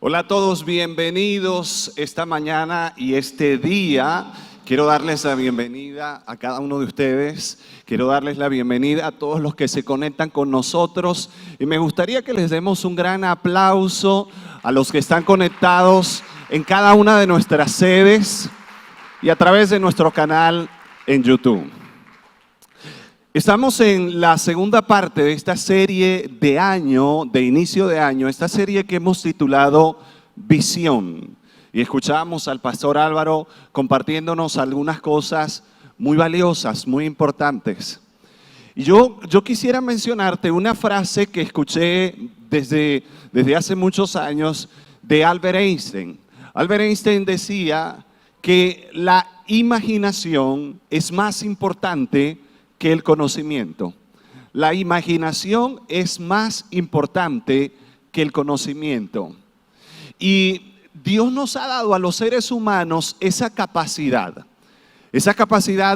Hola a todos, bienvenidos esta mañana y este día. Quiero darles la bienvenida a cada uno de ustedes. Quiero darles la bienvenida a todos los que se conectan con nosotros. Y me gustaría que les demos un gran aplauso a los que están conectados en cada una de nuestras sedes y a través de nuestro canal en YouTube. Estamos en la segunda parte de esta serie de inicio de año, esta serie que hemos titulado Visión. Y escuchábamos al pastor Álvaro compartiéndonos algunas cosas muy valiosas, muy importantes. Y yo quisiera mencionarte una frase que escuché desde hace muchos años de Albert Einstein. Albert Einstein decía que la imaginación es más importante que el conocimiento. La imaginación es más importante que el conocimiento. Y Dios nos ha dado a los seres humanos esa capacidad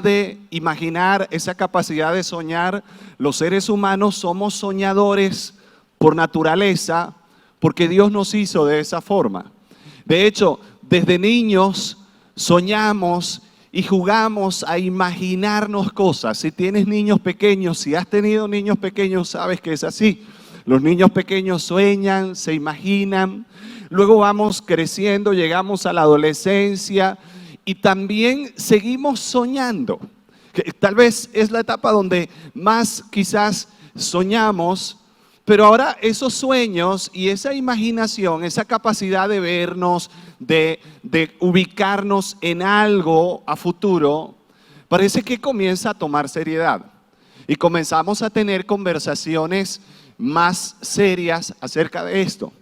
de imaginar, esa capacidad de soñar. Los seres humanos somos soñadores por naturaleza, porque Dios nos hizo de esa forma. De hecho, desde niños soñamos y jugamos a imaginarnos cosas. Si tienes niños pequeños, si has tenido niños pequeños, sabes que es así. Los niños pequeños sueñan, se imaginan. Luego vamos creciendo, llegamos a la adolescencia y también seguimos soñando. Tal vez es la etapa donde más quizás soñamos, pero ahora esos sueños y esa imaginación, esa capacidad de vernos, de ubicarnos en algo a futuro, parece que comienza a tomar seriedad. Y comenzamos a tener conversaciones más serias acerca de esto.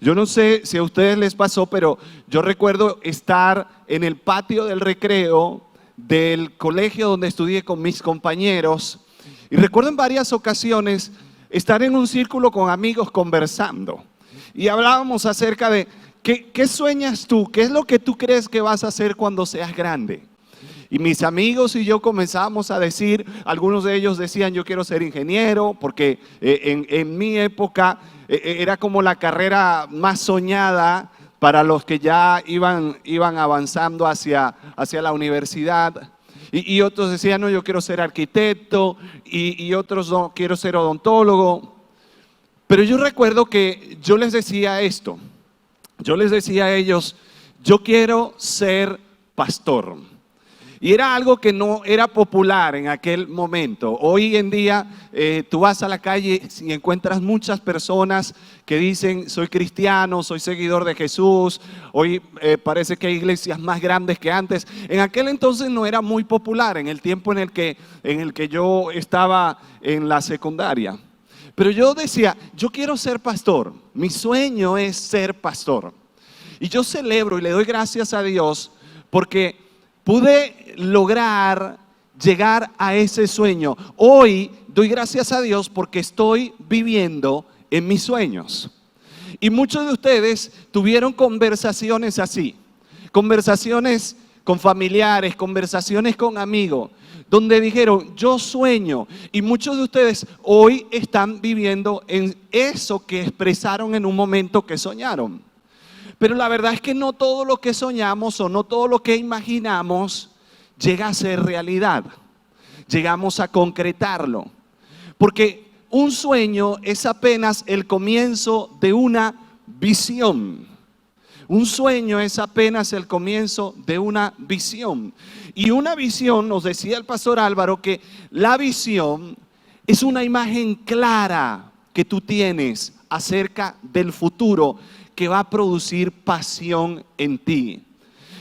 Yo no sé si a ustedes les pasó, pero yo recuerdo estar en el patio del recreo del colegio donde estudié con mis compañeros. Y recuerdo en varias ocasiones estar en un círculo con amigos conversando. Y hablábamos acerca de ¿qué sueñas tú? ¿Qué es lo que tú crees que vas a hacer cuando seas grande? Y mis amigos y yo comenzábamos a decir, algunos de ellos decían yo quiero ser ingeniero, porque en mi época era como la carrera más soñada para los que ya iban avanzando hacia la universidad. Y otros decían, no, yo quiero ser arquitecto, y otros no, quiero ser odontólogo. Pero yo recuerdo que yo les decía esto, yo les decía a ellos, yo quiero ser pastor. Y era algo que no era popular en aquel momento. Hoy en día tú vas a la calle y encuentras muchas personas que dicen soy cristiano, soy seguidor de Jesús. Hoy parece que hay iglesias más grandes que antes. En aquel entonces no era muy popular, en el tiempo en el que yo estaba en la secundaria. Pero yo decía, yo quiero ser pastor. Mi sueño es ser pastor. Y yo celebro y le doy gracias a Dios porque pude lograr llegar a ese sueño. Hoy doy gracias a Dios porque estoy viviendo en mis sueños. Y muchos de ustedes tuvieron conversaciones así, conversaciones con familiares, conversaciones con amigos, donde dijeron, yo sueño. Y muchos de ustedes hoy están viviendo en eso que expresaron en un momento que soñaron. Pero la verdad es que no todo lo que soñamos o no todo lo que imaginamos llega a ser realidad. Llegamos a concretarlo. Porque un sueño es apenas el comienzo de una visión. Un sueño es apenas el comienzo de una visión. Y una visión, nos decía el pastor Álvaro, que la visión es una imagen clara que tú tienes acerca del futuro que va a producir pasión en ti.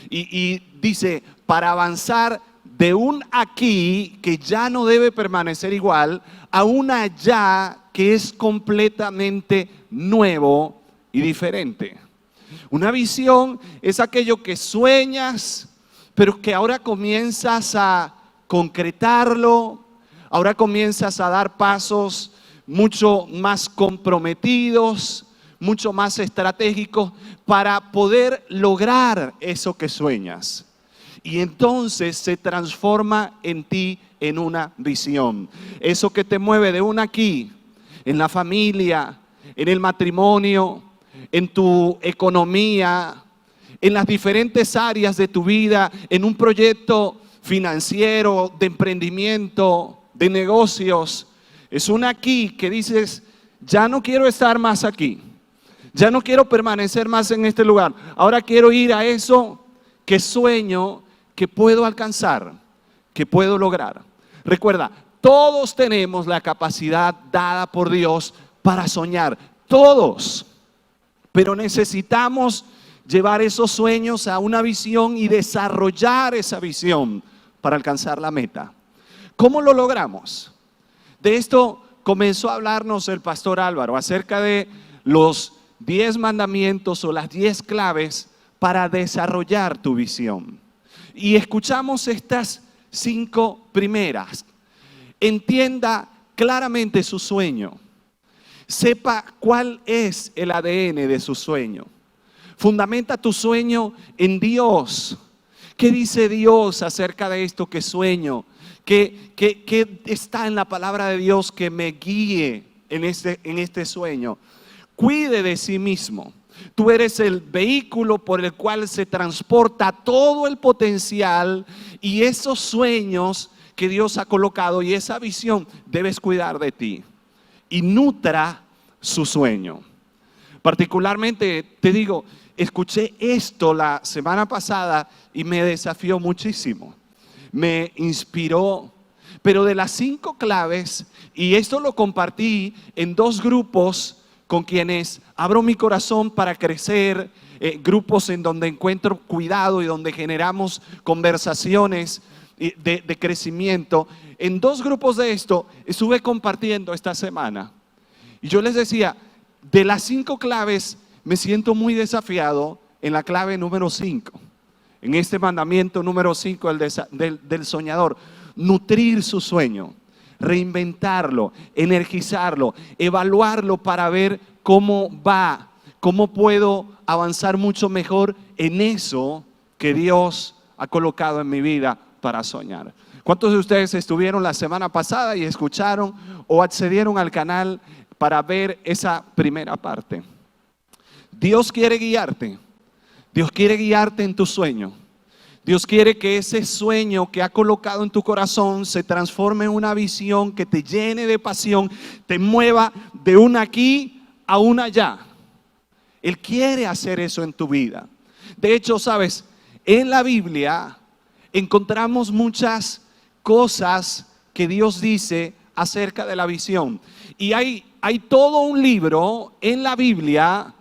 Y dice, para avanzar de un aquí que ya no debe permanecer igual a un allá que es completamente nuevo y diferente. Una visión es aquello que sueñas, pero que ahora comienzas a concretarlo, ahora comienzas a dar pasos mucho más comprometidos, mucho más estratégicos para poder lograr eso que sueñas. Y entonces se transforma en ti en una visión. Eso que te mueve de un aquí, en la familia, en el matrimonio, en tu economía, en las diferentes áreas de tu vida, en un proyecto financiero, de emprendimiento, de negocios. Es una aquí que dices, ya no quiero estar más aquí. Ya no quiero permanecer más en este lugar. Ahora quiero ir a eso que sueño, que puedo alcanzar, que puedo lograr. Recuerda, todos tenemos la capacidad dada por Dios para soñar. Todos. Pero necesitamos llevar esos sueños a una visión y desarrollar esa visión para alcanzar la meta. ¿Cómo lo logramos? De esto comenzó a hablarnos el pastor Álvaro acerca de los 10 mandamientos o las 10 claves para desarrollar tu visión. Y escuchamos estas 5 primeras. Entienda claramente su sueño. Sepa cuál es el ADN de su sueño. Fundamenta tu sueño en Dios. ¿Qué dice Dios acerca de esto que sueño? ¿Qué está en la palabra de Dios que me guíe en este sueño? Cuide de sí mismo. Tú eres el vehículo por el cual se transporta todo el potencial y esos sueños que Dios ha colocado y esa visión. Debes cuidar de ti y nutra su sueño. Particularmente te digo, escuché esto la semana pasada y me desafió muchísimo. Me inspiró, pero de las 5 claves, y esto lo compartí en 2 grupos con quienes abro mi corazón para crecer, grupos en donde encuentro cuidado y donde generamos conversaciones de crecimiento. En 2 grupos de esto estuve compartiendo esta semana. Y yo les decía, de las 5 claves me siento muy desafiado en la clave número 5. En este mandamiento número 5 del soñador, nutrir su sueño, reinventarlo, energizarlo, evaluarlo para ver cómo va, cómo puedo avanzar mucho mejor en eso que Dios ha colocado en mi vida para soñar. ¿Cuántos de ustedes estuvieron la semana pasada y escucharon o accedieron al canal para ver esa primera parte? Dios quiere guiarte. Dios quiere guiarte en tu sueño. Dios quiere que ese sueño que ha colocado en tu corazón se transforme en una visión que te llene de pasión, te mueva de un aquí a un allá. Él quiere hacer eso en tu vida. De hecho, sabes, en la Biblia encontramos muchas cosas que Dios dice acerca de la visión. Y hay todo un libro en la Biblia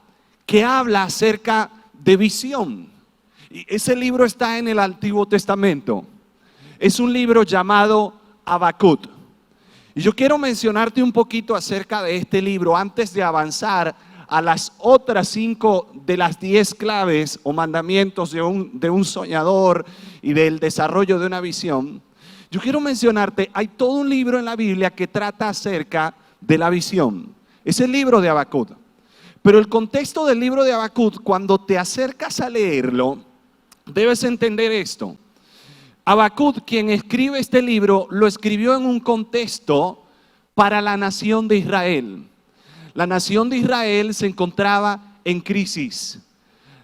que habla acerca de visión. Y ese libro está en el Antiguo Testamento. Es un libro llamado Habacuc. Y yo quiero mencionarte un poquito acerca de este libro antes de avanzar a las otras 5 de las 10 claves o mandamientos de un soñador y del desarrollo de una visión. Yo quiero mencionarte, hay todo un libro en la Biblia que trata acerca de la visión. Es el libro de Habacuc. Pero el contexto del libro de Habacuc, cuando te acercas a leerlo, debes entender esto. Habacuc, quien escribe este libro, lo escribió en un contexto para la nación de Israel. La nación de Israel se encontraba en crisis.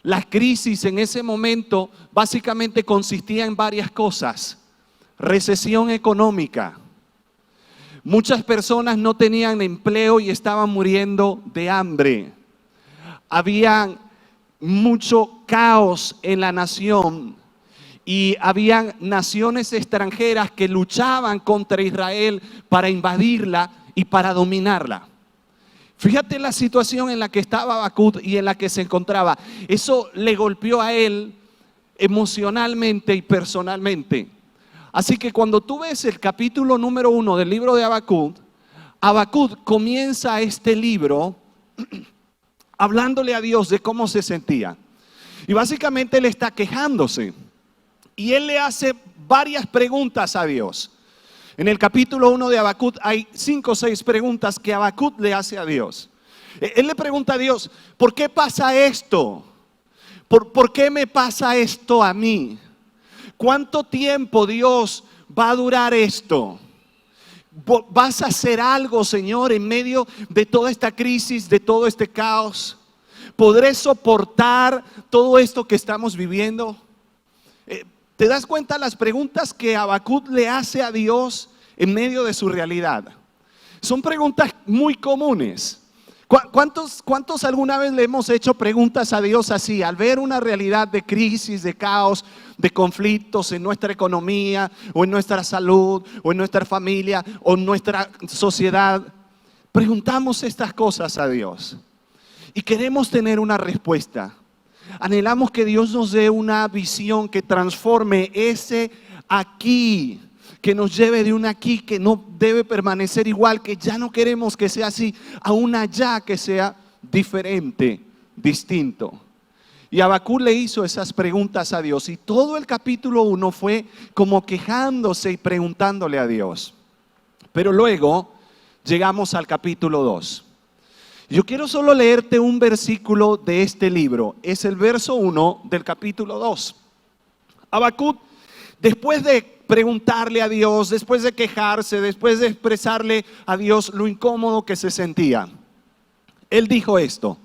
La crisis en ese momento básicamente consistía en varias cosas. Recesión económica. Muchas personas no tenían empleo y estaban muriendo de hambre. Había mucho caos en la nación y habían naciones extranjeras que luchaban contra Israel para invadirla y para dominarla. Fíjate la situación en la que estaba Habacuc y en la que se encontraba. Eso le golpeó a él emocionalmente y personalmente. Así que cuando tú ves el capítulo número 1 del libro de Habacuc, Habacuc comienza este libro hablándole a Dios de cómo se sentía. Y básicamente él está quejándose. Y él le hace varias preguntas a Dios. En el capítulo 1 de Habacuc hay 5 o 6 preguntas que Habacuc le hace a Dios. Él le pregunta a Dios, ¿por qué pasa esto? ¿Por qué me pasa esto a mí? ¿Cuánto tiempo, Dios, va a durar esto? ¿Vas a hacer algo, Señor, en medio de toda esta crisis, de todo este caos? ¿Podré soportar todo esto que estamos viviendo? ¿Te das cuenta las preguntas que Habacuc le hace a Dios en medio de su realidad? Son preguntas muy comunes. ¿Cuántos alguna vez le hemos hecho preguntas a Dios así? Al ver una realidad de crisis, de caos, de conflictos en nuestra economía, o en nuestra salud, o en nuestra familia, o en nuestra sociedad, preguntamos estas cosas a Dios y queremos tener una respuesta. Anhelamos que Dios nos dé una visión que transforme ese aquí, que nos lleve de un aquí que no debe permanecer igual, que ya no queremos que sea así, a un allá que sea diferente, distinto. Y Habacuc le hizo esas preguntas a Dios, y todo el capítulo 1 fue como quejándose y preguntándole a Dios. Pero luego llegamos al capítulo 2. Yo quiero solo leerte un versículo de este libro. Es el verso 1 del capítulo 2. Habacuc, después de preguntarle a Dios, después de quejarse, después de expresarle a Dios lo incómodo que se sentía, él dijo esto: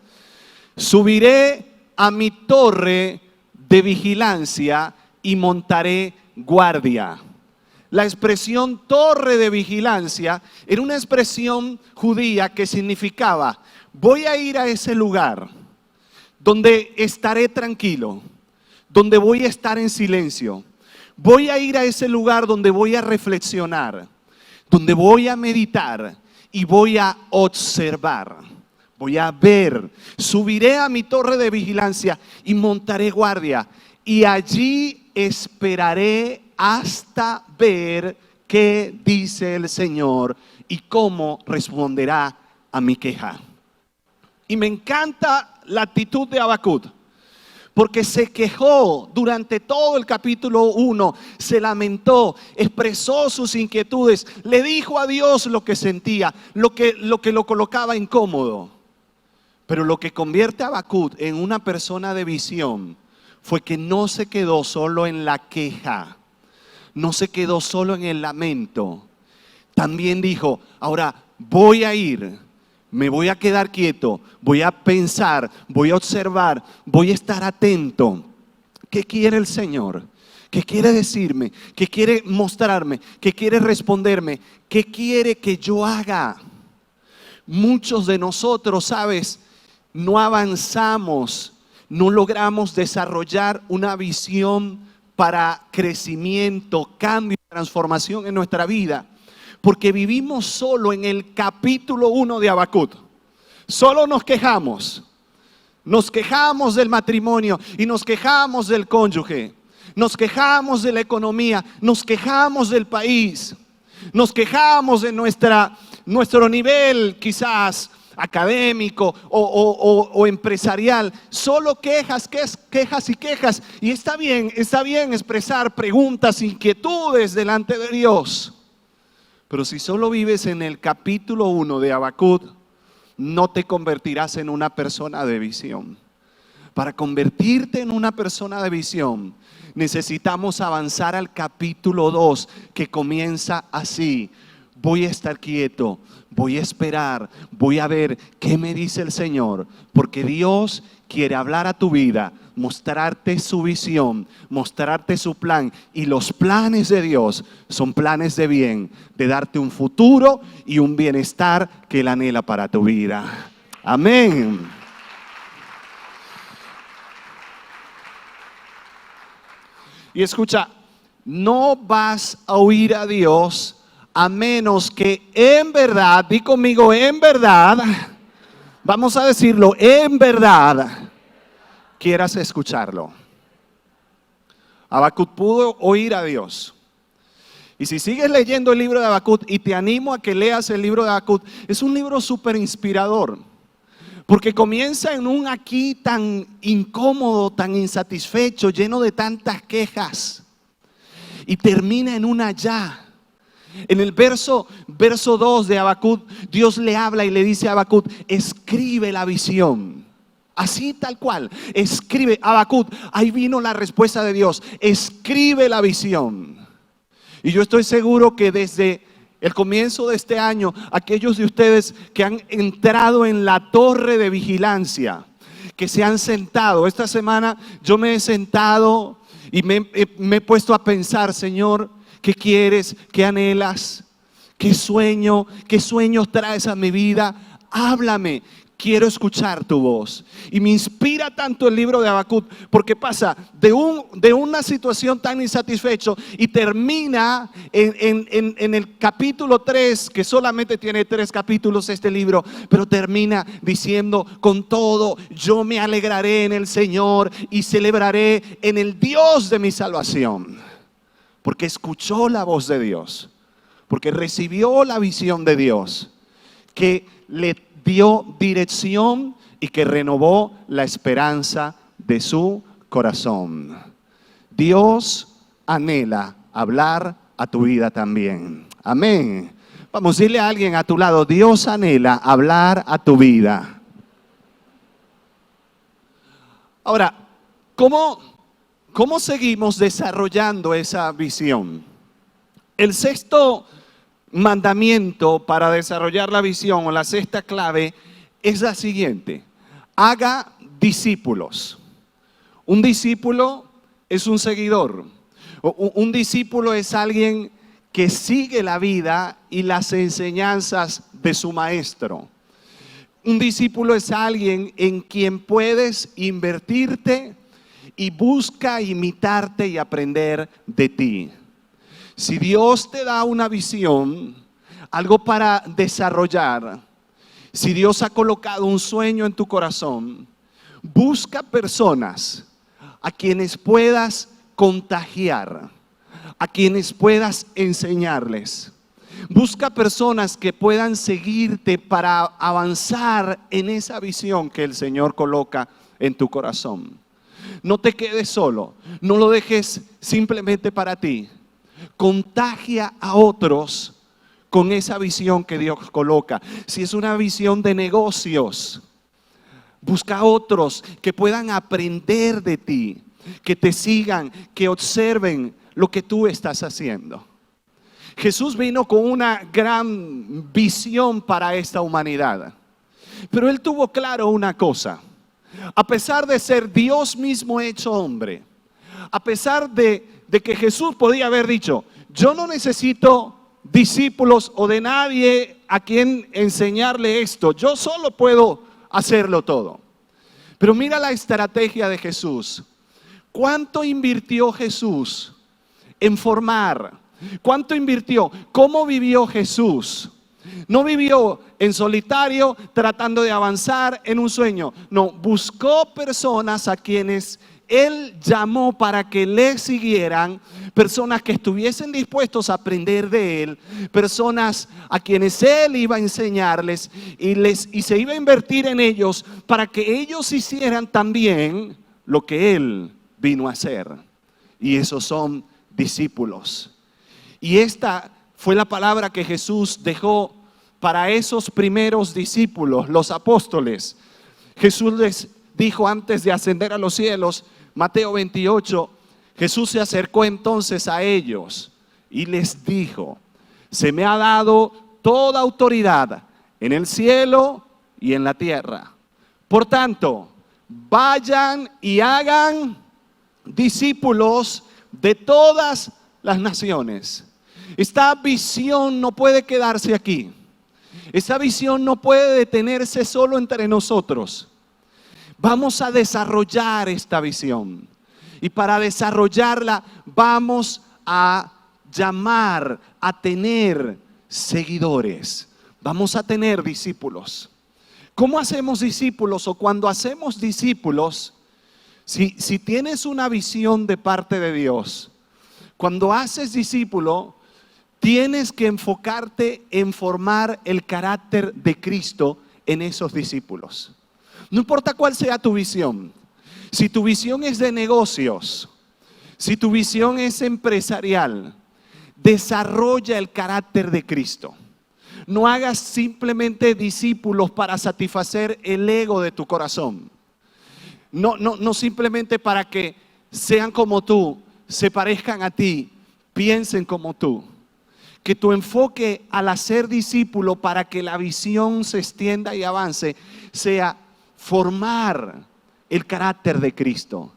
subiré a mi torre de vigilancia y montaré guardia. La expresión torre de vigilancia era una expresión judía que significaba: voy a ir a ese lugar donde estaré tranquilo, donde voy a estar en silencio. Voy a ir a ese lugar donde voy a reflexionar, donde voy a meditar y voy a observar. Voy a ver. Subiré a mi torre de vigilancia y montaré guardia, y allí esperaré hasta ver qué dice el Señor y cómo responderá a mi queja. Y me encanta la actitud de Habacuc, porque se quejó durante todo el capítulo 1, se lamentó, expresó sus inquietudes, le dijo a Dios lo que sentía, lo que lo colocaba incómodo. Pero lo que convierte a Habacuc en una persona de visión fue que no se quedó solo en la queja, no se quedó solo en el lamento. También dijo: ahora voy a ir, me voy a quedar quieto, voy a pensar, voy a observar, voy a estar atento. ¿Qué quiere el Señor? ¿Qué quiere decirme? ¿Qué quiere mostrarme? ¿Qué quiere responderme? ¿Qué quiere que yo haga? Muchos de nosotros, ¿sabes?, no avanzamos, no logramos desarrollar una visión para crecimiento, cambio y transformación en nuestra vida, porque vivimos solo en el capítulo 1 de Habacuc. Solo nos quejamos del matrimonio y nos quejamos del cónyuge, nos quejamos de la economía, nos quejamos del país, nos quejamos de nuestro nivel quizás académico o empresarial. Solo quejas y quejas. Y está bien expresar preguntas, inquietudes delante de Dios. Pero si solo vives en el capítulo 1 de Habacuc, no te convertirás en una persona de visión. Para convertirte en una persona de visión, necesitamos avanzar al capítulo 2, que comienza así: voy a estar quieto, voy a esperar, voy a ver qué me dice el Señor, porque Dios quiere hablar a tu vida, mostrarte su visión, mostrarte su plan. Y los planes de Dios son planes de bien, de darte un futuro y un bienestar que Él anhela para tu vida. Amén. Y escucha, no vas a oír a Dios a menos que en verdad, di conmigo, en verdad, vamos a decirlo, en verdad, quieras escucharlo. Habacuc pudo oír a Dios. Y si sigues leyendo el libro de Habacuc, y te animo a que leas el libro de Habacuc, es un libro súper inspirador, porque comienza en un aquí tan incómodo, tan insatisfecho, lleno de tantas quejas, y termina en un allá. En el verso 2 de Habacuc, Dios le habla y le dice a Habacuc: escribe la visión. Así tal cual, escribe. Habacuc, ahí vino la respuesta de Dios: escribe la visión. Y yo estoy seguro que desde el comienzo de este año, aquellos de ustedes que han entrado en la torre de vigilancia, que se han sentado. Esta semana yo me he sentado y me he puesto a pensar, Señor, ¿qué quieres? ¿Qué anhelas? ¿Qué sueños traes a mi vida? Háblame. Quiero escuchar tu voz. Y me inspira tanto el libro de Habacuc, porque pasa de una situación tan insatisfecho y termina en el capítulo 3, que solamente tiene 3 capítulos este libro, pero termina diciendo: con todo yo me alegraré en el Señor y celebraré en el Dios de mi salvación. Porque escuchó la voz de Dios, porque recibió la visión de Dios, que le dio dirección y que renovó la esperanza de su corazón. Dios anhela hablar a tu vida también. Amén. Vamos, dile a alguien a tu lado: Dios anhela hablar a tu vida. Ahora, ¿cómo seguimos desarrollando esa visión? El sexto mandamiento para desarrollar la visión, o la sexta clave, es la siguiente: haga discípulos. Un discípulo es un seguidor. Un discípulo es alguien que sigue la vida y las enseñanzas de su maestro. Un discípulo es alguien en quien puedes invertirte y busca imitarte y aprender de ti. Si Dios te da una visión, algo para desarrollar, si Dios ha colocado un sueño en tu corazón, busca personas a quienes puedas contagiar, a quienes puedas enseñarles. Busca personas que puedan seguirte para avanzar en esa visión que el Señor coloca en tu corazón. No te quedes solo, no lo dejes simplemente para ti. Contagia a otros con esa visión que Dios coloca. Si es una visión de negocios, busca a otros que puedan aprender de ti, que te sigan, que observen lo que tú estás haciendo. Jesús vino con una gran visión para esta humanidad, pero Él tuvo claro una cosa: a pesar de ser Dios mismo hecho hombre, a pesar de que Jesús podía haber dicho: yo no necesito discípulos o de nadie a quien enseñarle esto, yo solo puedo hacerlo todo. Pero mira la estrategia de Jesús. ¿Cuánto invirtió Jesús en formar? ¿Cuánto invirtió? ¿Cómo vivió Jesús? No vivió en solitario tratando de avanzar en un sueño. No, buscó personas a quienes Él llamó para que le siguieran, personas que estuviesen dispuestos a aprender de Él, personas a quienes Él iba a enseñarles y se iba a invertir en ellos para que ellos hicieran también lo que Él vino a hacer. Y esos son discípulos. Y esta fue la palabra que Jesús dejó para esos primeros discípulos, los apóstoles. Jesús les dijo antes de ascender a los cielos, Mateo 28, Jesús se acercó entonces a ellos y les dijo: se me ha dado toda autoridad en el cielo y en la tierra. Por tanto, vayan y hagan discípulos de todas las naciones. Esta visión no puede quedarse aquí. Esta visión no puede detenerse solo entre nosotros. Vamos a desarrollar esta visión. Y para desarrollarla vamos a llamar a tener seguidores. Vamos a tener discípulos. ¿Cómo hacemos discípulos? O cuando hacemos discípulos, si tienes una visión de parte de Dios, cuando haces discípulo, tienes que enfocarte en formar el carácter de Cristo en esos discípulos. No importa cuál sea tu visión. Si tu visión es de negocios, si tu visión es empresarial, desarrolla el carácter de Cristo. No hagas simplemente discípulos para satisfacer el ego de tu corazón. No simplemente para que sean como tú, se parezcan a ti, piensen como tú. Que tu enfoque al hacer discípulo para que la visión se extienda y avance sea formar el carácter de Cristo.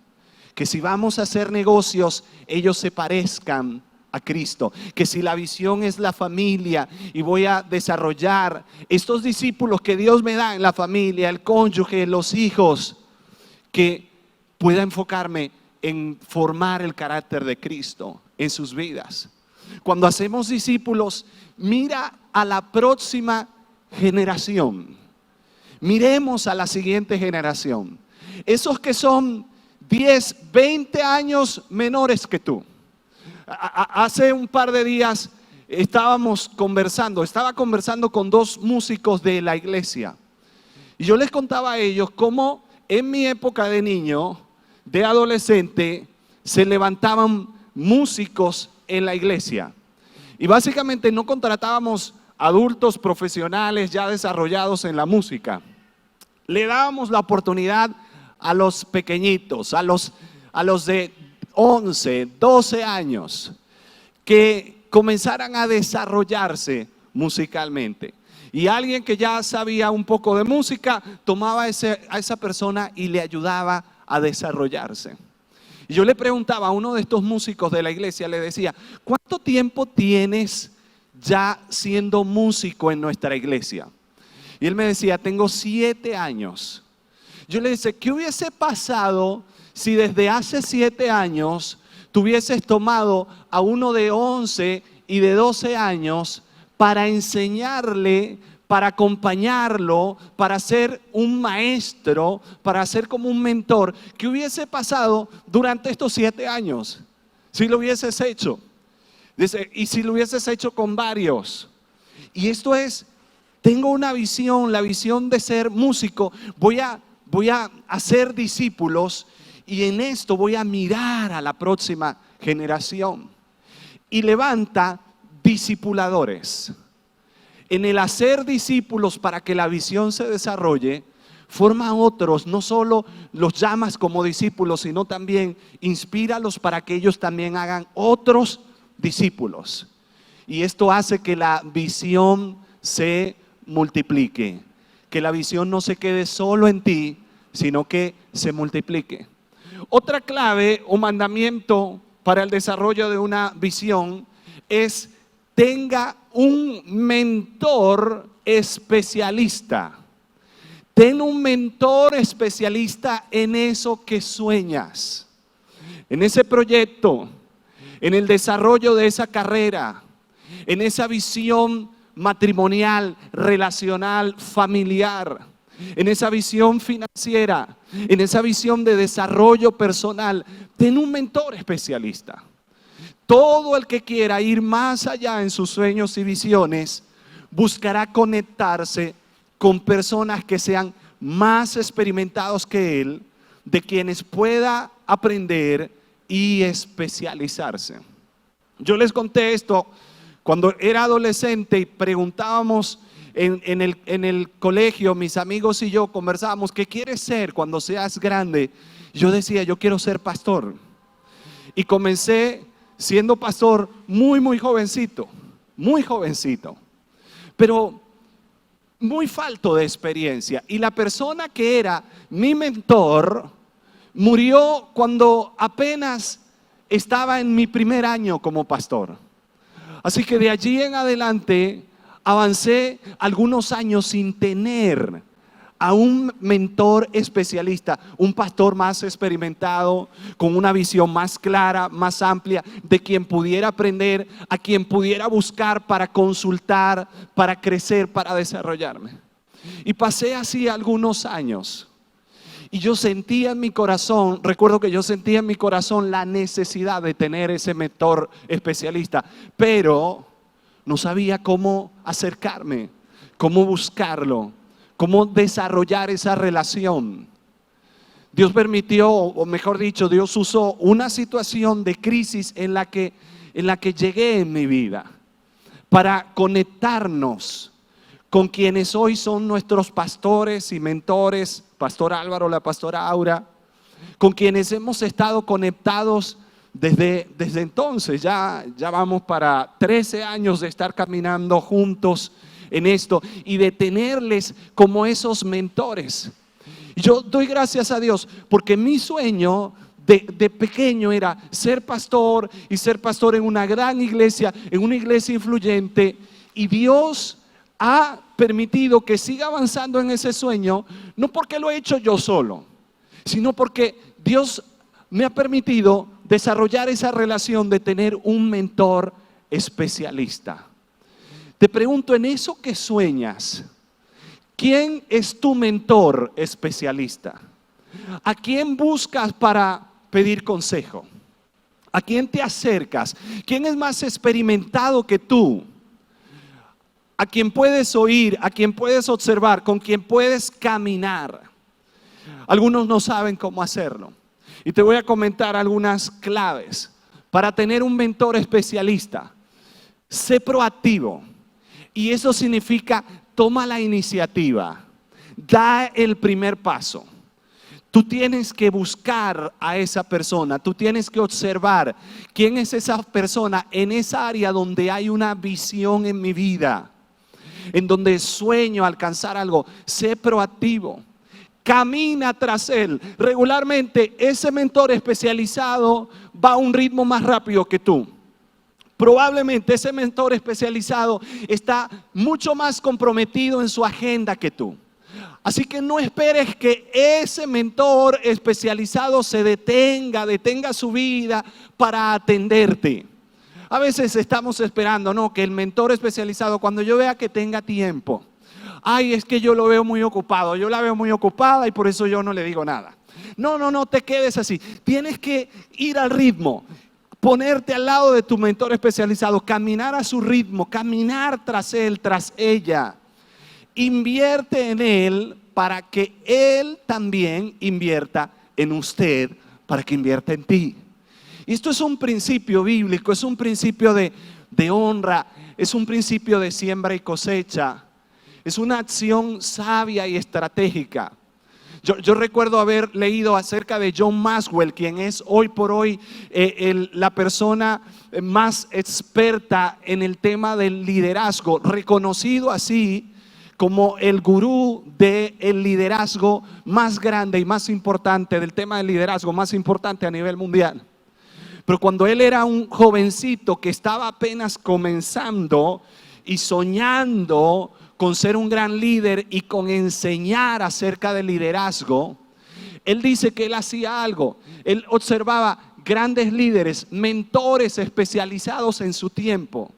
Que si vamos a hacer negocios, ellos se parezcan a Cristo. Que si la visión es la familia y voy a desarrollar estos discípulos que Dios me da en la familia, el cónyuge, los hijos, que pueda enfocarme en formar el carácter de Cristo en sus vidas. Cuando hacemos discípulos, mira a la próxima generación. Miremos a la siguiente generación. Esos que son 10, 20 años menores que tú. Hace un par de días estaba conversando con dos músicos de la iglesia. Y yo les contaba a ellos cómo en mi época de niño, de adolescente, se levantaban músicos en la iglesia. Y básicamente no contratábamos adultos profesionales ya desarrollados en la música. Le dábamos la oportunidad a los pequeñitos, a los de 11, 12 años, que comenzaran a desarrollarse musicalmente. Y alguien que ya sabía un poco de música, tomaba a esa persona y le ayudaba a desarrollarse. Y yo le preguntaba a uno de estos músicos de la iglesia, le decía, ¿cuánto tiempo tienes ya siendo músico en nuestra iglesia? Y él me decía, tengo 7 años. Yo le dije, ¿qué hubiese pasado si desde hace 7 años tuvieses tomado a uno de 11 y de 12 años para enseñarle, para acompañarlo, para ser un maestro, para ser como un mentor? ¿Qué hubiese pasado durante estos 7 años si lo hubieses hecho? Dice, y si lo hubieses hecho con varios. Y esto es, tengo una visión, la visión de ser músico. Voy a hacer discípulos y en esto voy a mirar a la próxima generación. Y levanta discipuladores. En el hacer discípulos para que la visión se desarrolle, forma a otros, no solo los llamas como discípulos, sino también inspíralos para que ellos también hagan otros discípulos. Y esto hace que la visión se multiplique, que la visión no se quede solo en ti, sino que se multiplique. Otra clave o mandamiento para el desarrollo de una visión es: tenga un mentor especialista. Ten un mentor especialista en eso que sueñas, en ese proyecto, en el desarrollo de esa carrera, en esa visión matrimonial, relacional, familiar, en esa visión financiera, en esa visión de desarrollo personal. Ten un mentor especialista. Todo el que quiera ir más allá en sus sueños y visiones buscará conectarse con personas que sean más experimentados que él, de quienes pueda aprender y especializarse. Yo les conté esto cuando era adolescente y preguntábamos en el colegio, mis amigos y yo conversábamos, ¿qué quieres ser cuando seas grande? Yo decía, yo quiero ser pastor. Y comencé siendo pastor muy jovencito, pero muy falto de experiencia. Y la persona que era mi mentor murió cuando apenas estaba en mi primer año como pastor. Así que de allí en adelante avancé algunos años sin tener a un mentor especialista, un pastor más experimentado, con una visión más clara, más amplia, de quien pudiera aprender, a quien pudiera buscar para consultar, para crecer, para desarrollarme. Y pasé así algunos años. Y yo sentía en mi corazón, recuerdo que yo sentía en mi corazón la necesidad de tener ese mentor especialista, pero no sabía cómo acercarme, cómo buscarlo, cómo desarrollar esa relación. Dios permitió, o mejor dicho, Dios usó una situación de crisis en la que llegué en mi vida para conectarnos con quienes hoy son nuestros pastores y mentores, Pastor Álvaro, la pastora Aura, con quienes hemos estado conectados desde entonces. Ya vamos para 13 años de estar caminando juntos en esto y de tenerles como esos mentores. Y yo doy gracias a Dios porque mi sueño de pequeño era ser pastor y ser pastor en una gran iglesia, en una iglesia influyente. Y Dios ha permitido que siga avanzando en ese sueño, no porque lo he hecho yo solo, sino porque Dios me ha permitido desarrollar esa relación de tener un mentor especialista. Te pregunto, en eso que sueñas, ¿quién es tu mentor especialista? ¿A quién buscas para pedir consejo? ¿A quién te acercas? ¿Quién es más experimentado que tú? ¿A quién puedes oír? ¿A quién puedes observar? ¿Con quién puedes caminar? Algunos no saben cómo hacerlo. Y te voy a comentar algunas claves para tener un mentor especialista. Sé proactivo. Y eso significa toma la iniciativa. Da el primer paso. Tú tienes que buscar a esa persona, tú tienes que observar quién es esa persona en esa área donde hay una visión en mi vida, en donde sueño alcanzar algo. Sé proactivo, camina tras él. Regularmente ese mentor especializado va a un ritmo más rápido que tú. Probablemente ese mentor especializado está mucho más comprometido en su agenda que tú. Así que no esperes que ese mentor especializado se detenga su vida para atenderte. A veces estamos esperando, ¿no?, que el mentor especializado, cuando yo vea que tenga tiempo, ay, es que yo lo veo muy ocupado, yo la veo muy ocupada y por eso yo no le digo nada. No te quedes así. Tienes que ir al ritmo, ponerte al lado de tu mentor especializado, caminar a su ritmo, caminar tras él, tras ella. Invierte en él para que él también invierta en usted, para que invierta en ti. Y esto es un principio bíblico, es un principio de honra, es un principio de siembra y cosecha, es una acción sabia y estratégica. Yo recuerdo haber leído acerca de John Maxwell, quien es hoy por hoy la persona más experta en el tema del liderazgo, reconocido así como el gurú del liderazgo más grande y más importante, del tema del liderazgo más importante a nivel mundial. Pero cuando él era un jovencito que estaba apenas comenzando y soñando con ser un gran líder y con enseñar acerca del liderazgo, él dice que él hacía algo. Él observaba grandes líderes, mentores especializados en su tiempo.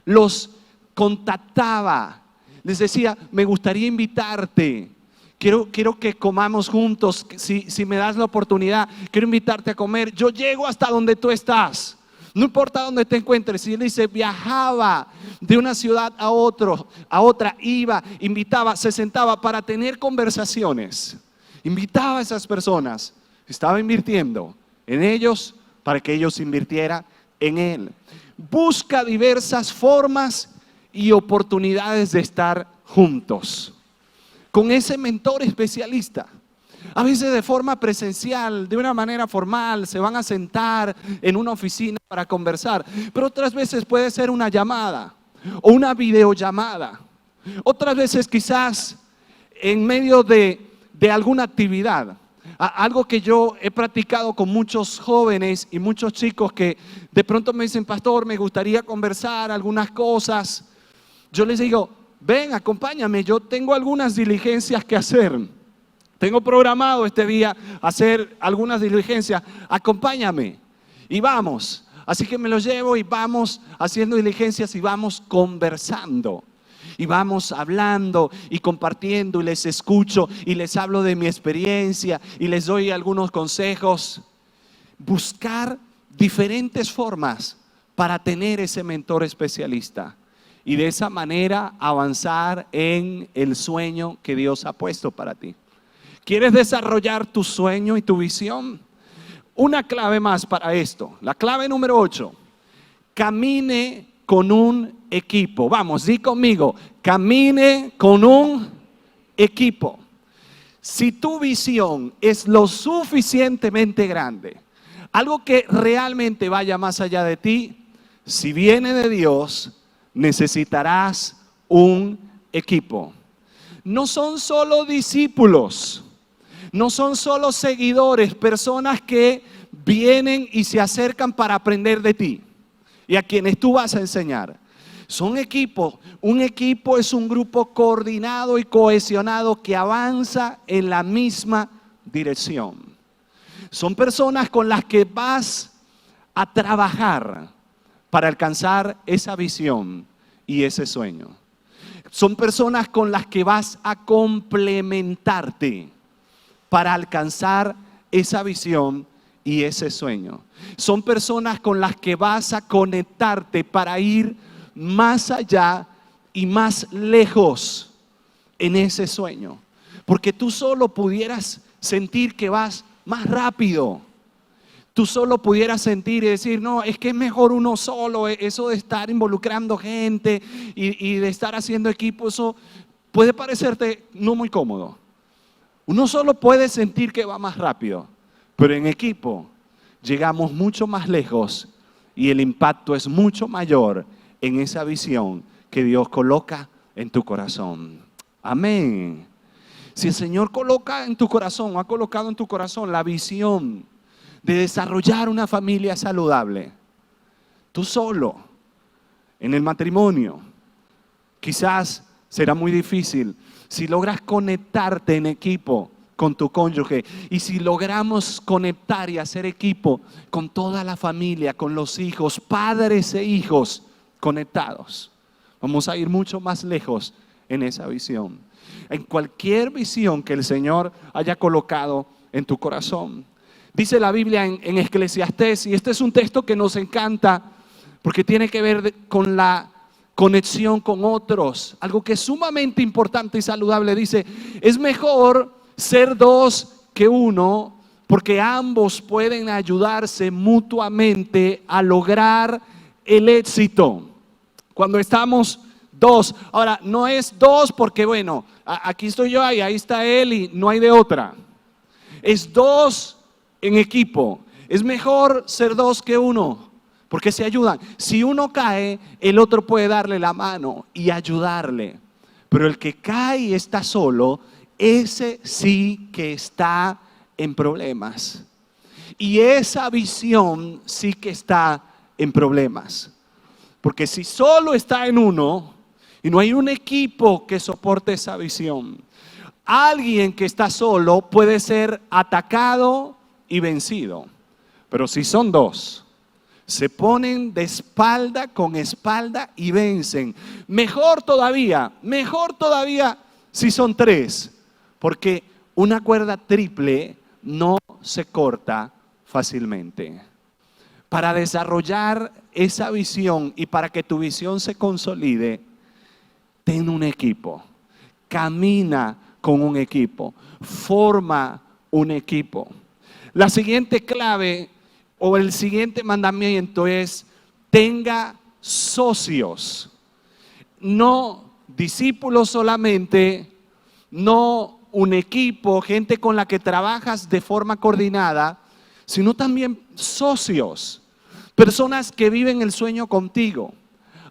Los contactaba. Les decía, me gustaría invitarte, quiero que comamos juntos, si me das la oportunidad, quiero invitarte a comer, yo llego hasta donde tú estás, no importa dónde te encuentres. Y él dice, viajaba de una ciudad a otra, iba, invitaba, se sentaba para tener conversaciones, invitaba a esas personas, estaba invirtiendo en ellos para que ellos invirtieran en él. Busca diversas formas y oportunidades de estar juntos con ese mentor especialista. A veces de forma presencial, de una manera formal, se van a sentar en una oficina para conversar, pero otras veces puede ser una llamada o una videollamada. Otras veces quizás en medio de alguna actividad. Algo que yo he practicado con muchos jóvenes y muchos chicos que de pronto me dicen, pastor, me gustaría conversar algunas cosas. Yo les digo, ven, acompáñame, yo tengo algunas diligencias que hacer. Tengo programado este día hacer algunas diligencias, acompáñame y vamos. Así que me los llevo y vamos haciendo diligencias y vamos conversando. Y vamos hablando y compartiendo y les escucho y les hablo de mi experiencia y les doy algunos consejos. Buscar diferentes formas para tener ese mentor especialista. Y de esa manera avanzar en el sueño que Dios ha puesto para ti. ¿Quieres desarrollar tu sueño y tu visión? Una clave más para esto. La clave número 8. Camine con un equipo. Vamos, di conmigo. Camine con un equipo. Si tu visión es lo suficientemente grande, algo que realmente vaya más allá de ti, si viene de Dios, necesitarás un equipo. No son solo discípulos. No son solo seguidores, personas que vienen y se acercan para aprender de ti y a quienes tú vas a enseñar. Son equipos. Un equipo es un grupo coordinado y cohesionado que avanza en la misma dirección. Son personas con las que vas a trabajar para alcanzar esa visión y ese sueño. Son personas con las que vas a complementarte para alcanzar esa visión y ese sueño. Son personas con las que vas a conectarte para ir más allá y más lejos en ese sueño. Porque tú solo pudieras sentir que vas más rápido. Tú solo pudieras sentir y decir, no, es que es mejor uno solo. Eso de estar involucrando gente y de estar haciendo equipo, eso puede parecerte no muy cómodo. Uno solo puede sentir que va más rápido, pero en equipo llegamos mucho más lejos y el impacto es mucho mayor en esa visión que Dios coloca en tu corazón. Amén. Si el Señor coloca en tu corazón, o ha colocado en tu corazón la visión de desarrollar una familia saludable, tú solo, en el matrimonio, quizás será muy difícil. Si logras conectarte en equipo con tu cónyuge y si logramos conectar y hacer equipo con toda la familia, con los hijos, padres e hijos conectados, vamos a ir mucho más lejos en esa visión. En cualquier visión que el Señor haya colocado en tu corazón. Dice la Biblia en Eclesiastés, y este es un texto que nos encanta porque tiene que ver con la conexión con otros, algo que es sumamente importante y saludable. Dice, es mejor ser dos que uno, porque ambos pueden ayudarse mutuamente a lograr el éxito. Cuando estamos dos, ahora no es dos porque bueno, aquí estoy yo y ahí está él y no hay de otra. Es dos en equipo. Es mejor ser dos que uno, porque se ayudan. Si uno cae, el otro puede darle la mano y ayudarle. Pero el que cae y está solo, ese sí que está en problemas. Y esa visión sí que está en problemas. Porque si solo está en uno y no hay un equipo que soporte esa visión, alguien que está solo puede ser atacado y vencido. Pero si son dos, se ponen de espalda con espalda y vencen. Mejor todavía si son tres, porque una cuerda triple no se corta fácilmente. Para desarrollar esa visión y para que tu visión se consolide, ten un equipo, camina con un equipo, forma un equipo. La siguiente clave o el siguiente mandamiento es: tenga socios, no discípulos solamente, no un equipo, gente con la que trabajas de forma coordinada, sino también socios, personas que viven el sueño contigo,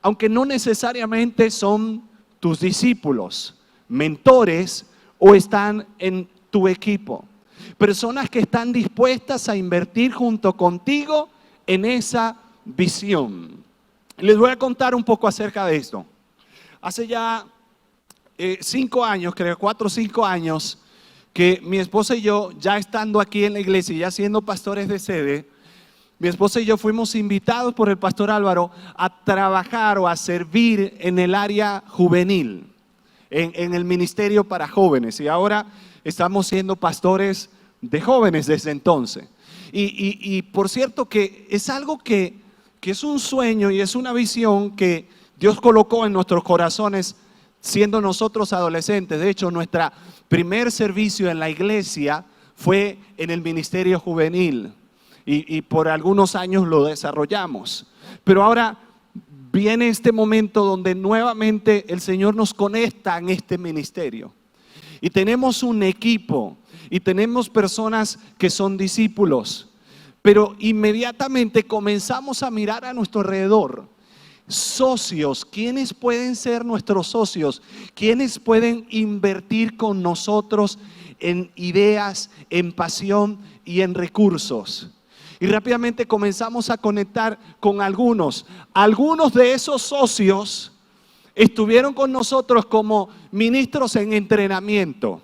aunque no necesariamente son tus discípulos, mentores o están en tu equipo. Personas que están dispuestas a invertir junto contigo en esa visión. Les voy a contar un poco acerca de esto. Hace ya 5 años, creo, 4 o 5 años, que mi esposa y yo, ya estando aquí en la iglesia, ya siendo pastores de sede, mi esposa y yo fuimos invitados por el pastor Álvaro a trabajar o a servir en el área juvenil, en el ministerio para jóvenes. Y ahora estamos siendo pastores de jóvenes desde entonces. Y por cierto que es algo que es un sueño y es una visión que Dios colocó en nuestros corazones siendo nosotros adolescentes. De hecho, nuestro primer servicio en la iglesia fue en el ministerio juvenil y por algunos años lo desarrollamos. Pero ahora viene este momento donde nuevamente el Señor nos conecta en este ministerio. Y tenemos un equipo y tenemos personas que son discípulos. Pero inmediatamente comenzamos a mirar a nuestro alrededor. Socios, ¿quiénes pueden ser nuestros socios? ¿Quiénes pueden invertir con nosotros en ideas, en pasión y en recursos. Y rápidamente comenzamos a conectar con algunos. Algunos de esos socios estuvieron con nosotros como ministros en entrenamiento.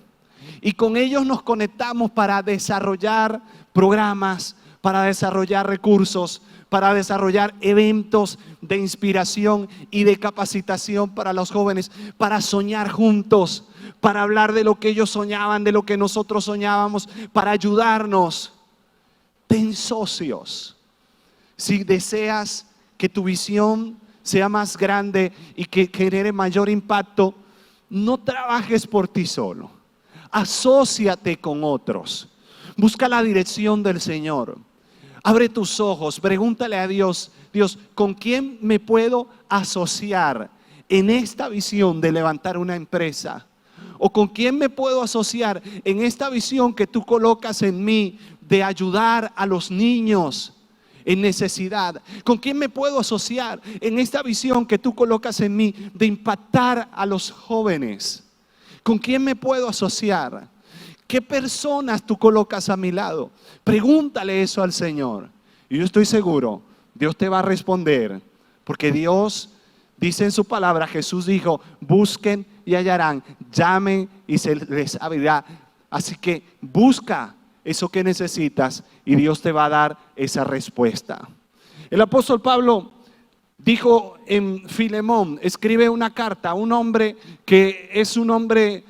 Y con ellos nos conectamos para desarrollar programas, para desarrollar recursos, para desarrollar eventos de inspiración y de capacitación para los jóvenes, para soñar juntos, para hablar de lo que ellos soñaban, de lo que nosotros soñábamos, para ayudarnos. Ten socios. Si deseas que tu visión sea más grande y que genere mayor impacto, no trabajes por ti solo. Asóciate con otros. Busca la dirección del Señor. Abre tus ojos, pregúntale a Dios, Dios, ¿con quién me puedo asociar en esta visión de levantar una empresa? ¿O con quién me puedo asociar en esta visión que tú colocas en mí de ayudar a los niños en necesidad? ¿Con quién me puedo asociar en esta visión que tú colocas en mí de impactar a los jóvenes? ¿Con quién me puedo asociar? ¿Qué personas tú colocas a mi lado? Pregúntale eso al Señor. Y yo estoy seguro, Dios te va a responder. Porque Dios dice en su palabra, Jesús dijo, busquen y hallarán, llamen y se les abrirá. Así que busca eso que necesitas y Dios te va a dar esa respuesta. El apóstol Pablo dijo en Filemón, escribe una carta a un hombre que es un hombre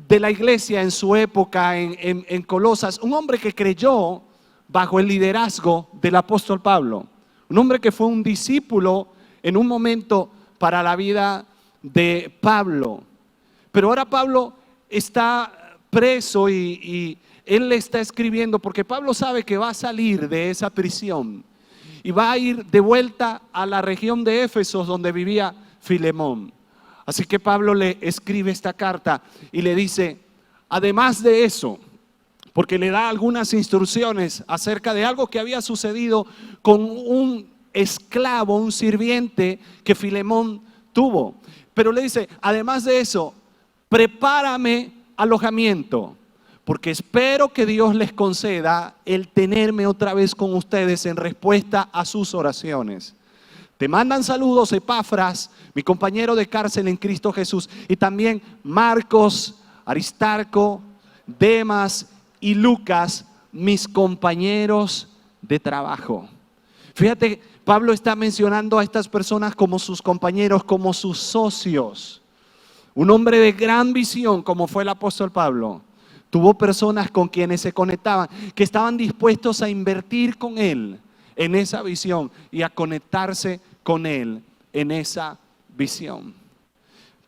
de la iglesia en su época en Colosas, un hombre que creyó bajo el liderazgo del apóstol Pablo, un hombre que fue un discípulo en un momento para la vida de Pablo. Pero ahora Pablo está preso y él le está escribiendo porque Pablo sabe que va a salir de esa prisión y va a ir de vuelta a la región de Éfeso donde vivía Filemón. Así que Pablo le escribe esta carta y le dice, además de eso, porque le da algunas instrucciones acerca de algo que había sucedido con un esclavo, un sirviente que Filemón tuvo. Pero le dice, además de eso, prepárame alojamiento, porque espero que Dios les conceda el tenerme otra vez con ustedes en respuesta a sus oraciones. Te mandan saludos Epafras, mi compañero de cárcel en Cristo Jesús, y también Marcos, Aristarco, Demas y Lucas, mis compañeros de trabajo. Fíjate, Pablo está mencionando a estas personas como sus compañeros, como sus socios. Un hombre de gran visión como fue el apóstol Pablo. Tuvo personas con quienes se conectaban, que estaban dispuestos a invertir con él en esa visión y a conectarse con él en esa visión.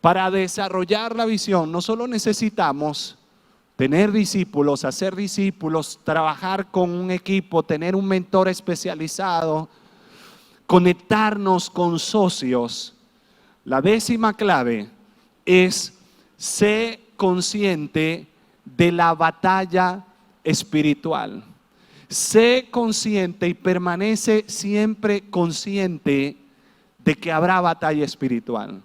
Para desarrollar la visión no solo necesitamos tener discípulos, hacer discípulos, trabajar con un equipo, tener un mentor especializado, conectarnos con socios. La décima clave es ser consciente de la batalla espiritual. Sé consciente y permanece siempre consciente de que habrá batalla espiritual.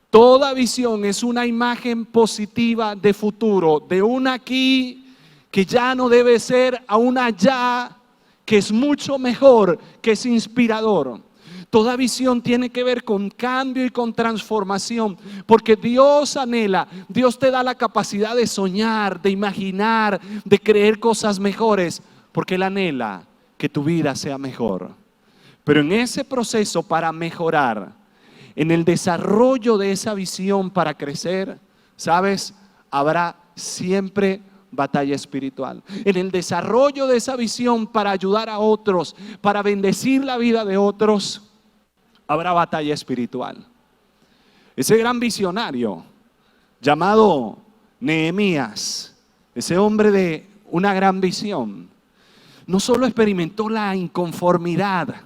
Toda visión es una imagen positiva de futuro, de un aquí que ya no debe ser a un allá que es mucho mejor, que es inspirador. Toda visión tiene que ver con cambio y con transformación, porque Dios anhela, Dios te da la capacidad de soñar, de imaginar, de creer cosas mejores, porque Él anhela que tu vida sea mejor. Pero en ese proceso para mejorar, en el desarrollo de esa visión para crecer, ¿sabes? Habrá siempre batalla espiritual. En el desarrollo de esa visión para ayudar a otros, para bendecir la vida de otros, habrá batalla espiritual. Ese gran visionario llamado Nehemías, ese hombre de una gran visión, no solo experimentó la inconformidad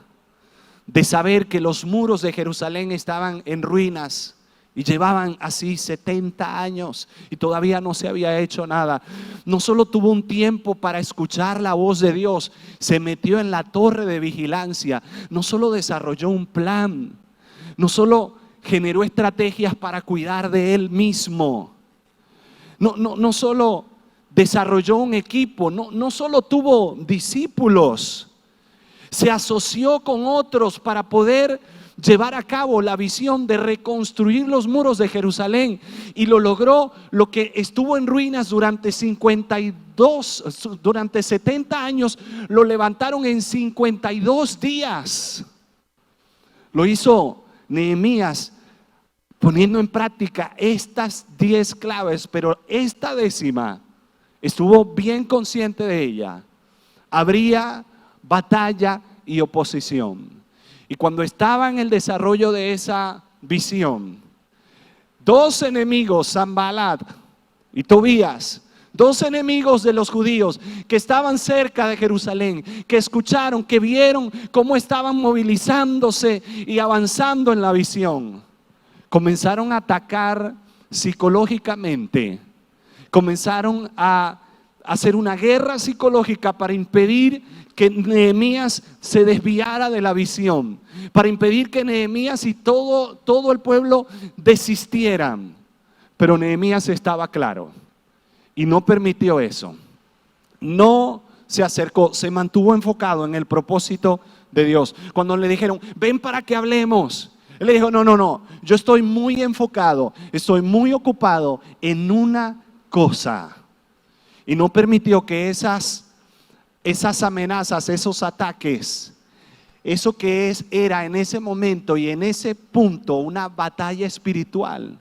de saber que los muros de Jerusalén estaban en ruinas y llevaban así 70 años y todavía no se había hecho nada. No solo tuvo un tiempo para escuchar la voz de Dios, se metió en la torre de vigilancia, no solo desarrolló un plan, no solo generó estrategias para cuidar de él mismo. no solo desarrolló un equipo, no solo tuvo discípulos, se asoció con otros para poder llevar a cabo la visión de reconstruir los muros de Jerusalén, y lo logró. Lo que estuvo en ruinas durante 70 años, lo levantaron en 52 días. Lo hizo Nehemías poniendo en práctica estas 10 claves, pero esta 10ª estuvo bien consciente de ella. Habría batalla y oposición. Y cuando estaba en el desarrollo de esa visión, 2 enemigos, Sanballat y Tobías, 2 enemigos de los judíos que estaban cerca de Jerusalén, que escucharon, que vieron cómo estaban movilizándose y avanzando en la visión, comenzaron a atacar psicológicamente, comenzaron a hacer una guerra psicológica para impedir que Nehemías se desviara de la visión, para impedir que Nehemías y todo el pueblo desistieran. Pero Nehemías estaba claro y no permitió eso. No se acercó, se mantuvo enfocado en el propósito de Dios. Cuando le dijeron, ven para que hablemos, él le dijo, no, yo estoy muy enfocado, estoy muy ocupado en una cosa. Y no permitió que esas amenazas, esos ataques, eso que era en ese momento y en ese punto una batalla espiritual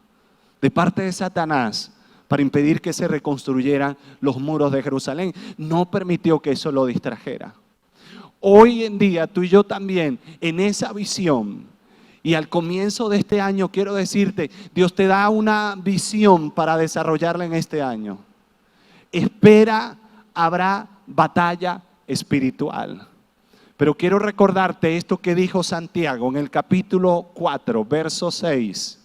de parte de Satanás para impedir que se reconstruyeran los muros de Jerusalén, no permitió que eso lo distrajera. Hoy en día tú y yo también en esa visión, y al comienzo de este año quiero decirte, Dios te da una visión para desarrollarla en este año. Espera, habrá batalla espiritual. Pero quiero recordarte esto que dijo Santiago en el capítulo 4, verso 6.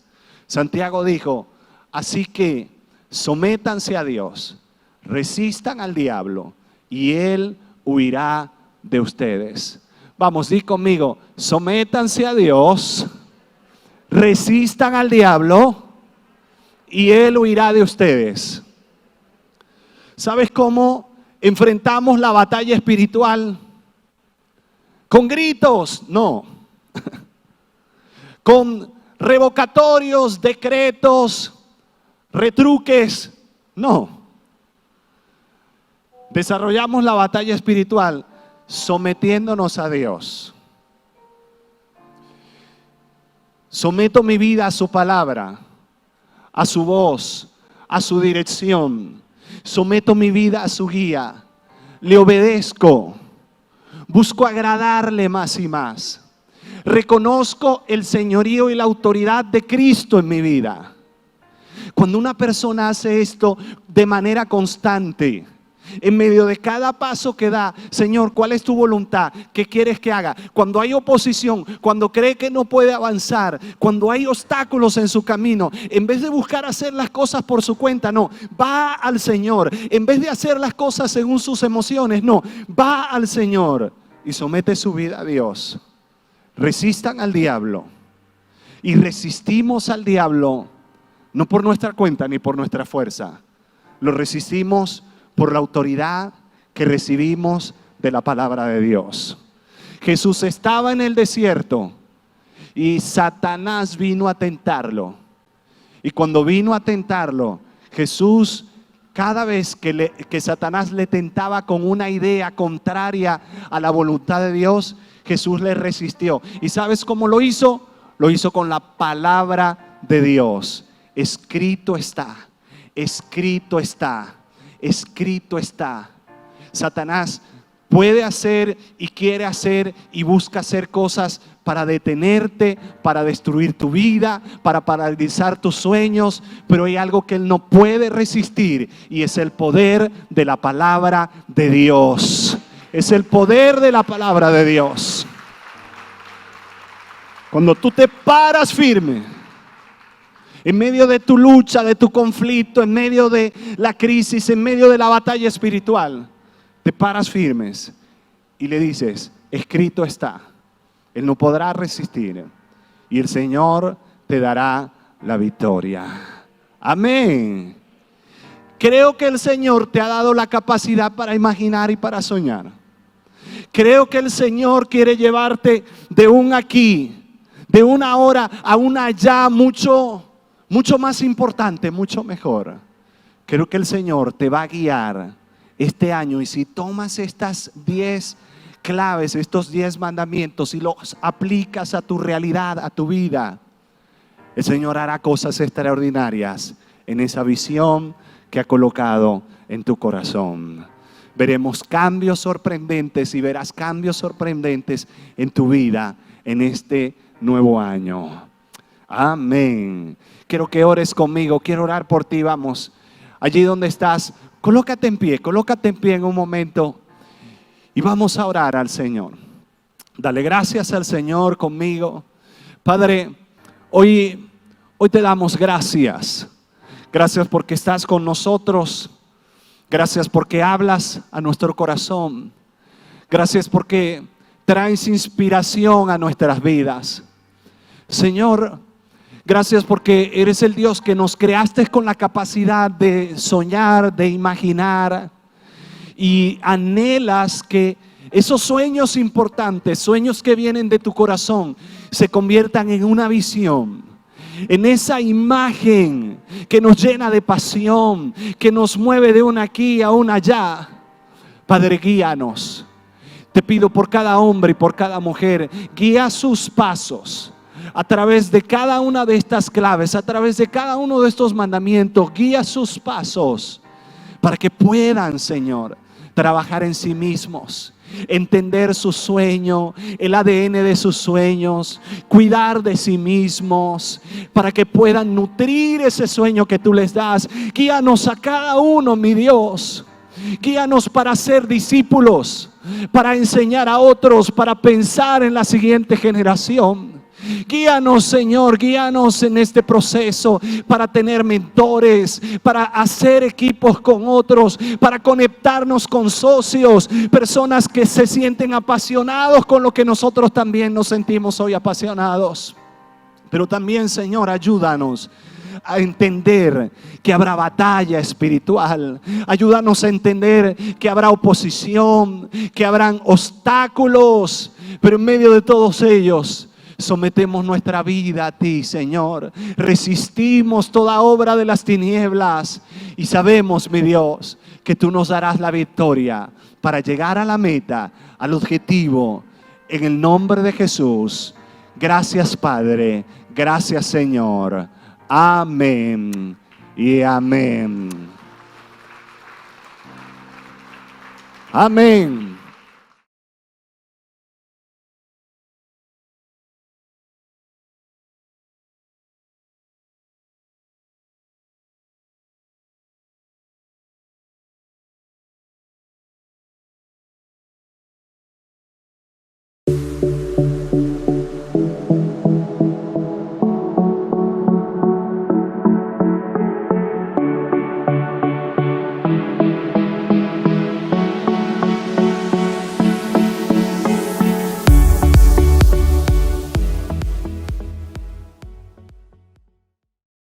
Santiago dijo, así que sométanse a Dios, resistan al diablo y él huirá de ustedes. Vamos, di conmigo, sométanse a Dios, resistan al diablo y él huirá de ustedes. ¿Sabes cómo enfrentamos la batalla espiritual? ¿Con gritos? No. ¿Con revocatorios, decretos, retruques? No. Desarrollamos la batalla espiritual sometiéndonos a Dios. Someto mi vida a su palabra, a su voz, a su dirección. Someto mi vida a su guía. Le obedezco. Busco agradarle más y más. Reconozco el señorío y la autoridad de Cristo en mi vida. Cuando una persona hace esto de manera constante, en medio de cada paso que da, Señor, ¿cuál es tu voluntad? ¿Qué quieres que haga? Cuando hay oposición, cuando cree que no puede avanzar, cuando hay obstáculos en su camino, en vez de buscar hacer las cosas por su cuenta, no, va al Señor. En vez de hacer las cosas según sus emociones, no, va al Señor y somete su vida a Dios. Resistan al diablo. Y resistimos al diablo no por nuestra cuenta ni por nuestra fuerza. Lo resistimos por la autoridad que recibimos de la palabra de Dios. Jesús estaba en el desierto y Satanás vino a tentarlo. Y cuando vino a tentarlo, Jesús, cada vez que Satanás le tentaba con una idea contraria a la voluntad de Dios, Jesús le resistió. ¿Y sabes cómo lo hizo? Lo hizo con la palabra de Dios. Escrito está, escrito está. Escrito está. Satanás puede hacer y quiere hacer y busca hacer cosas para detenerte, para destruir tu vida, para paralizar tus sueños, pero hay algo que él no puede resistir y es el poder de la palabra de Dios. Es el poder de la palabra de Dios. Cuando tú te paras firme en medio de tu lucha, de tu conflicto, en medio de la crisis, en medio de la batalla espiritual, te paras firmes y le dices, escrito está, él no podrá resistir y el Señor te dará la victoria. Amén. Creo que el Señor te ha dado la capacidad para imaginar y para soñar. Creo que el Señor quiere llevarte de un aquí, de una hora a una allá mucho más importante, mucho mejor. Creo que el Señor te va a guiar este año, y si tomas estas 10 claves, estos 10 mandamientos y los aplicas a tu realidad, a tu vida, el Señor hará cosas extraordinarias en esa visión que ha colocado en tu corazón. Veremos cambios sorprendentes y verás cambios sorprendentes en tu vida en este nuevo año. Amén. Quiero que ores conmigo, quiero orar por ti. Vamos, allí donde estás, colócate en pie en un momento y vamos a orar al Señor. Dale gracias al Señor conmigo. Padre, hoy te damos gracias. Gracias porque estás con nosotros. Gracias porque hablas a nuestro corazón. Gracias porque traes inspiración a nuestras vidas. Señor, gracias porque eres el Dios que nos creaste con la capacidad de soñar, de imaginar, y anhelas que esos sueños importantes, sueños que vienen de tu corazón, se conviertan en una visión, en esa imagen que nos llena de pasión, que nos mueve de un aquí a un allá. Padre, guíanos. Te pido por cada hombre y por cada mujer, guía sus pasos a través de cada una de estas claves, a través de cada uno de estos mandamientos. Guía sus pasos para que puedan, Señor, trabajar en sí mismos, entender su sueño, el ADN de sus sueños, cuidar de sí mismos, para que puedan nutrir ese sueño que tú les das. Guíanos a cada uno, mi Dios. Guíanos para ser discípulos, para enseñar a otros, para pensar en la siguiente generación. Guíanos, Señor, guíanos en este proceso para tener mentores, para hacer equipos con otros, para conectarnos con socios, personas que se sienten apasionados con lo que nosotros también nos sentimos hoy apasionados. Pero también, Señor, ayúdanos a entender que habrá batalla espiritual. Ayúdanos a entender que habrá oposición, que habrán obstáculos, pero en medio de todos ellos sometemos nuestra vida a ti, Señor. Resistimos toda obra de las tinieblas y sabemos, mi Dios, que tú nos darás la victoria para llegar a la meta, al objetivo, en el nombre de Jesús. Gracias, Padre. Gracias, Señor. Amén y amén. Amén.